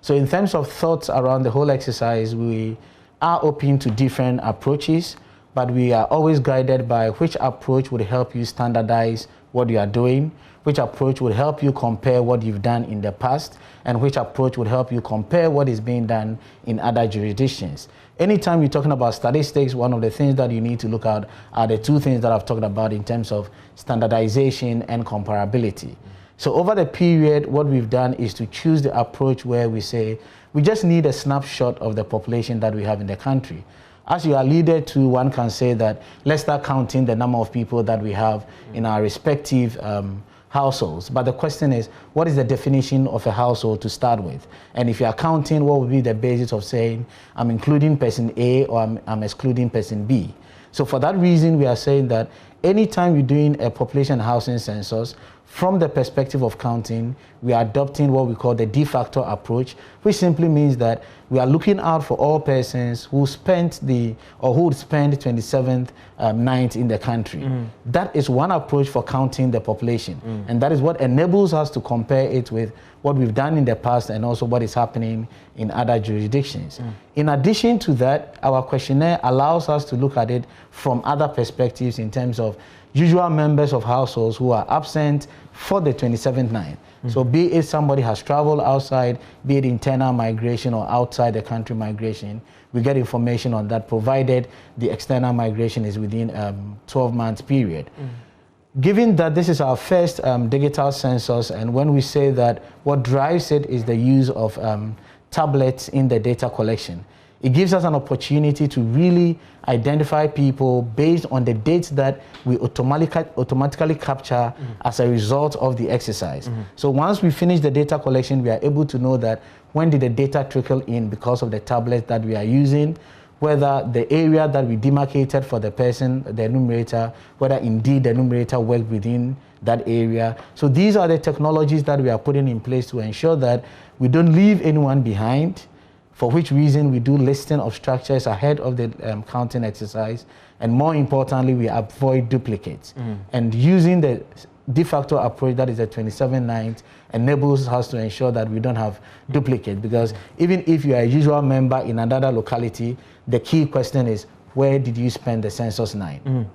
So in terms of thoughts around the whole exercise, we are open to different approaches, but we are always guided by which approach would help you standardize what you are doing, which approach would help you compare what you've done in the past, and which approach would help you compare what is being done in other jurisdictions. Anytime you're talking about statistics, one of the things that you need to look at are the two things that I've talked about in terms of standardization and comparability. So over the period, what we've done is to choose the approach where we say, we just need a snapshot of the population that we have in the country. As you alluded to, one can say that let's start counting the number of people that we have in our respective households. But the question is, what is the definition of a household to start with? And if you are counting, what would be the basis of saying, I'm including person A or I'm excluding person B? So for that reason, we are saying that anytime you're doing a population and housing census, from the perspective of counting, we are adopting what we call the de facto approach, which simply means that we are looking out for all persons who spent who would spend 27th night in the country. That is one approach for counting the population. And that is what enables us to compare it with what we've done in the past and also what is happening in other jurisdictions. In addition to that, our questionnaire allows us to look at it from other perspectives in terms of usual members of households who are absent for the 27th night. So be it somebody has traveled outside, be it internal migration or outside the country migration, we get information on that, provided the external migration is within 12 months period. Given that this is our first digital census, and when we say that what drives it is the use of tablets in the data collection, it gives us an opportunity to really identify people based on the dates that we automatically capture as a result of the exercise. So once we finish the data collection, we are able to know that when did the data trickle in because of the tablet that we are using, whether the area that we demarcated for the person, the enumerator, whether indeed the enumerator worked within that area. So these are the technologies that we are putting in place to ensure that we don't leave anyone behind, for which reason we do listing of structures ahead of the counting exercise, and more importantly, we avoid duplicates. And using the de facto approach, that is the 27/9, enables us to ensure that we don't have duplicate, because even if you are a usual member in another locality, the key question is, where did you spend the census night?